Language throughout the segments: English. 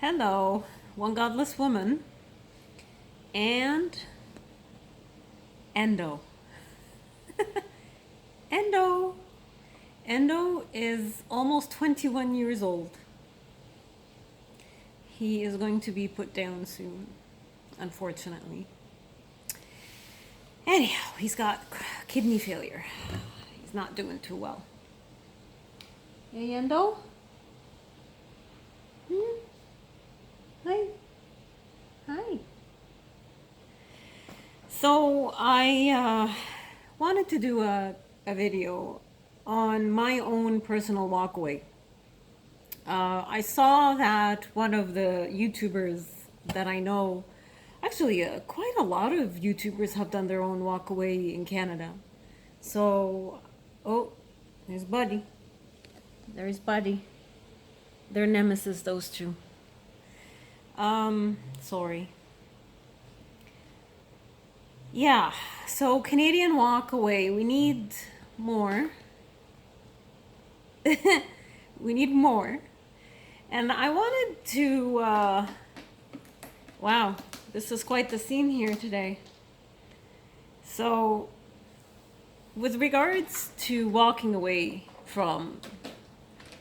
Hello, one godless woman, and Endo. Endo. Endo is almost 21 years old. He is going to be put down soon, unfortunately. Anyhow, he's got kidney failure. He's not doing too well. Hey, Endo? Hi. Hi. So I wanted to do a video on my own personal walkaway. I saw that one of the YouTubers that I know, actually quite a lot of YouTubers have done their own walkaway in Canada. So, oh, there's Buddy. There's Buddy. They're nemesis, those two. Sorry. Yeah, so Canadian walkaway, we need more. We need more. And I wanted to, wow, this is quite the scene here today. So, with regards to walking away from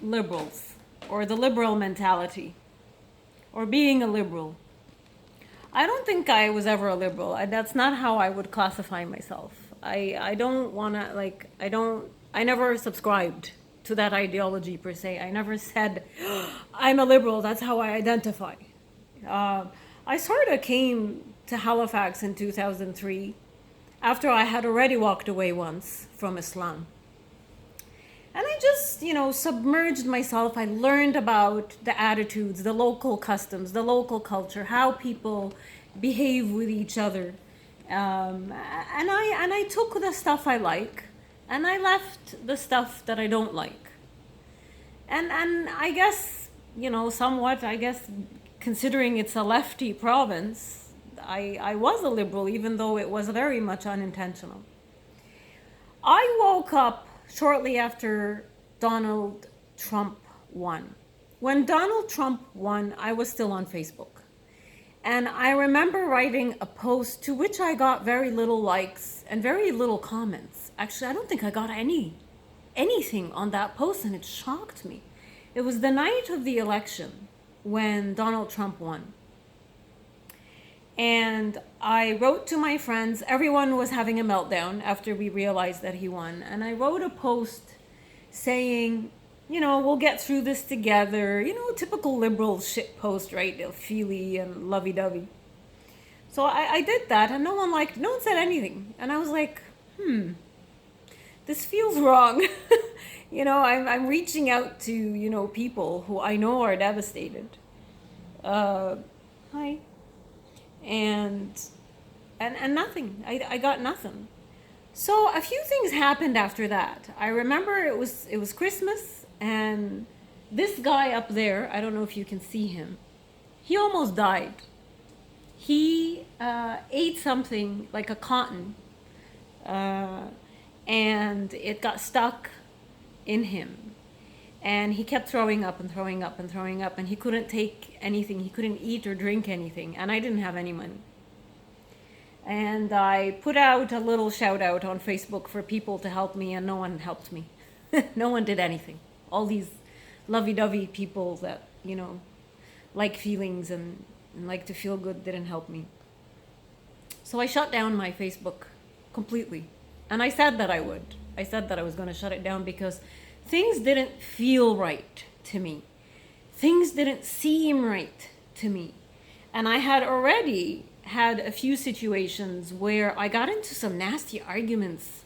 liberals, or the liberal mentality, or being a liberal, I don't think I was ever a liberal. That's not how I would classify myself. I don't want to, I never subscribed to that ideology per se. I never said, I'm a liberal, that's how I identify. I sort of came to Halifax in 2003 after I had already walked away once from Islam. And I just, submerged myself. I learned about the attitudes, the local customs, the local culture, how people behave with each other. And I took the stuff I like, and I left the stuff that I don't like. And I guess, somewhat, considering it's a lefty province, I was a liberal, even though it was very much unintentional. I woke up shortly after Donald Trump won. When Donald Trump won, I was still on Facebook. And I remember writing a post to which I got very little likes and very little comments. Actually, I don't think I got anything on that post, and it shocked me. It was the night of the election when Donald Trump won. And I wrote to my friends. Everyone was having a meltdown after we realized that he won. And I wrote a post saying, we'll get through this together. Typical liberal shit post, right? Feely and lovey-dovey. So I did that, and no one said anything. And I was like, this feels wrong. I'm reaching out to, people who I know are devastated. Hi. And nothing. I got nothing. So a few things happened after that. I remember it was Christmas, and this guy up there, I don't know if you can see him, he almost died. He ate something like a cotton, and it got stuck in him. And he kept throwing up and throwing up and throwing up, and he couldn't take anything. He couldn't eat or drink anything, and I didn't have any money. And I put out a little shout out on Facebook for people to help me, and no one helped me. No one did anything. All these lovey-dovey people that, like feelings and like to feel good didn't help me. So I shut down my Facebook completely. And I said that I would. I said that I was going to shut it down because things didn't feel right to me. Things didn't seem right to me. And I had already had a few situations where I got into some nasty arguments,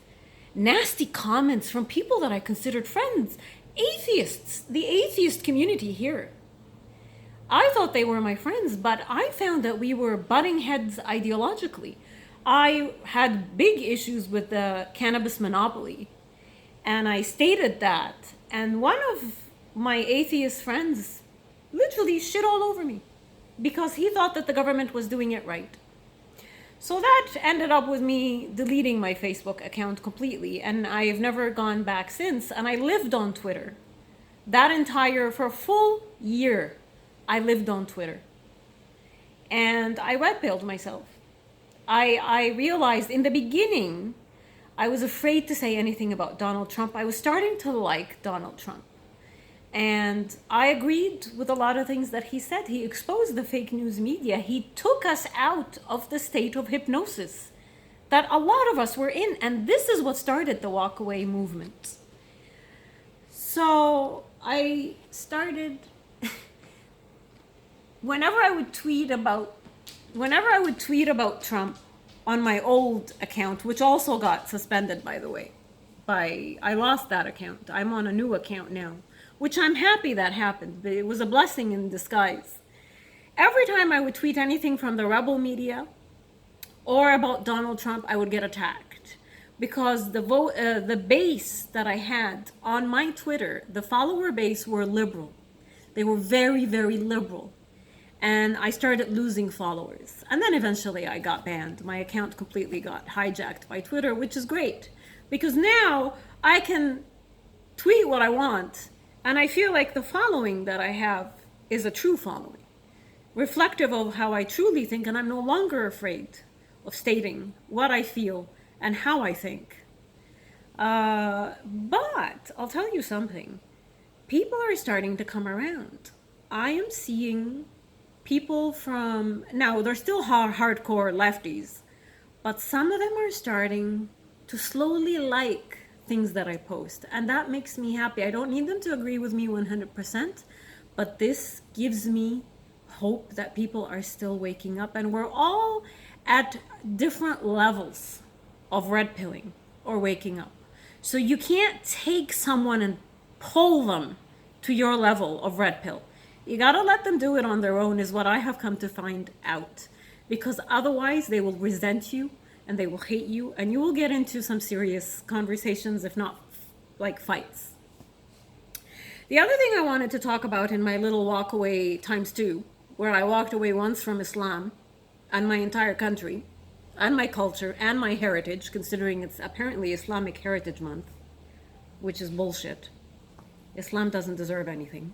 nasty comments from people that I considered friends, atheists, the atheist community here. I thought they were my friends, but I found that we were butting heads ideologically. I had big issues with the cannabis monopoly. And I stated that, and one of my atheist friends literally shit all over me because he thought that the government was doing it right. So that ended up with me deleting my Facebook account completely, and I've never gone back since, and I lived on Twitter for a full year. I lived on Twitter. And I red pilled myself. I realized in the beginning, I was afraid to say anything about Donald Trump. I was starting to like Donald Trump. And I agreed with a lot of things that he said. He exposed the fake news media. He took us out of the state of hypnosis that a lot of us were in. And this is what started the walk away movement. So I started, whenever I would tweet about Trump on my old account, which also got suspended, by the way, I lost that account. I'm on a new account now, which I'm happy that happened. It was a blessing in disguise. Every time I would tweet anything from the rebel media or about Donald Trump, I would get attacked because the base that I had on my Twitter, the follower base, were liberal. They were very, very liberal. And I started losing followers. And then eventually I got banned. My account completely got hijacked by Twitter, which is great. Because now I can tweet what I want. And I feel like the following that I have is a true following, reflective of how I truly think. And I'm no longer afraid of stating what I feel and how I think. But I'll tell you something. People are starting to come around. I am seeing people from, now they're still hardcore lefties, but some of them are starting to slowly like things that I post. And that makes me happy. I don't need them to agree with me 100%, but this gives me hope that people are still waking up. And we're all at different levels of red pilling or waking up. So you can't take someone and pull them to your level of red pill. You gotta let them do it on their own, is what I have come to find out. Because otherwise they will resent you and they will hate you and you will get into some serious conversations, if not like fights. The other thing I wanted to talk about in my little walk away ×2, where I walked away once from Islam and my entire country and my culture and my heritage, considering it's apparently Islamic Heritage Month, which is bullshit. Islam doesn't deserve anything.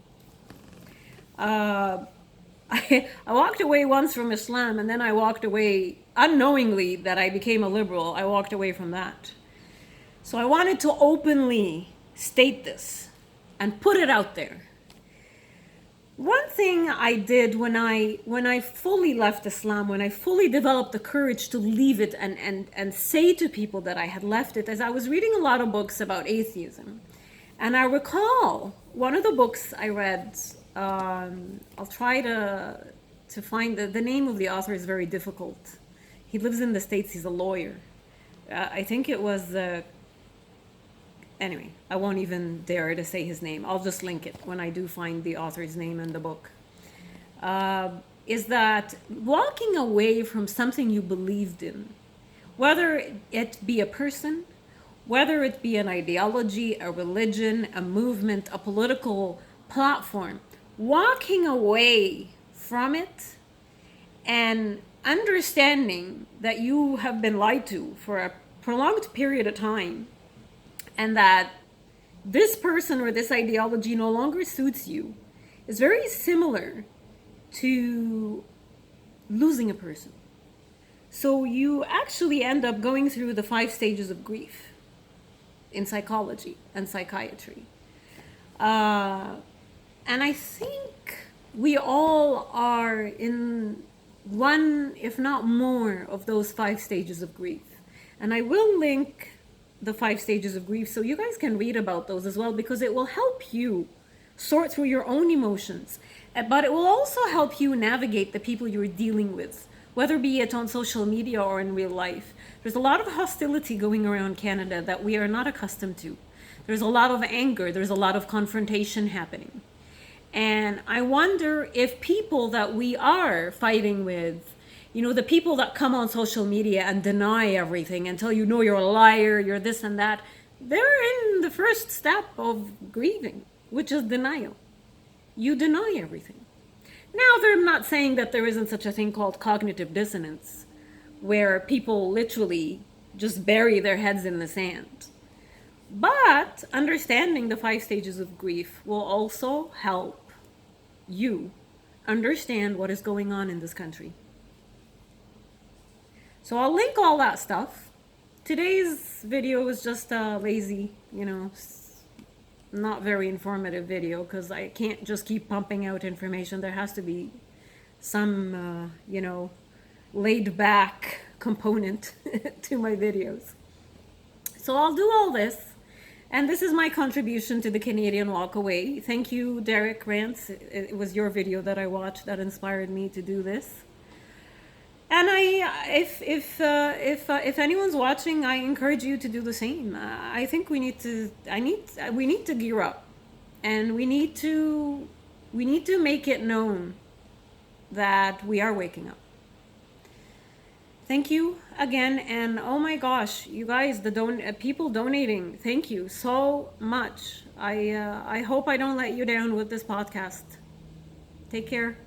I walked away once from Islam, and then I walked away unknowingly that I became a liberal. I walked away from that. So I wanted to openly state this and put it out there. One thing I did when I fully left Islam, when I fully developed the courage to leave it and say to people that I had left it, is I was reading a lot of books about atheism. And I recall one of the books I read, I'll try to find the name of the author is very difficult. He lives in the States, he's a lawyer. I think it was, anyway, I won't even dare to say his name. I'll just link it when I do find the author's name in the book. Is that walking away from something you believed in, whether it be a person, whether it be an ideology, a religion, a movement, a political platform, walking away from it and understanding that you have been lied to for a prolonged period of time and that this person or this ideology no longer suits you is very similar to losing a person. So you actually end up going through the 5 stages of grief in psychology and psychiatry. And I think we all are in one, if not more, of those 5 stages of grief. And I will link the 5 stages of grief so you guys can read about those as well, because it will help you sort through your own emotions. But it will also help you navigate the people you're dealing with, whether be it on social media or in real life. There's a lot of hostility going around Canada that we are not accustomed to. There's a lot of anger. There's a lot of confrontation happening. And I wonder if people that we are fighting with, you know, the people that come on social media and deny everything and tell you, no, you're a liar, you're this and that, they're in the first step of grieving, which is denial. You deny everything. Now, they're not saying that there isn't such a thing called cognitive dissonance, where people literally just bury their heads in the sand. But understanding the 5 stages of grief will also help you understand what is going on in this country. So I'll link all that stuff. Today's video was just a lazy, not very informative video, because I can't just keep pumping out information. There has to be some, laid back component to my videos. So I'll do all this. And this is my contribution to the Canadian Walkaway. Thank you, Derek Rance. It was your video that I watched that inspired me to do this. And if anyone's watching, I encourage you to do the same. I think we need to gear up, and we need to make it known that we are waking up. Thank you again, and oh my gosh, you guys, the people donating, thank you so much. I hope I don't let you down with this podcast. Take care.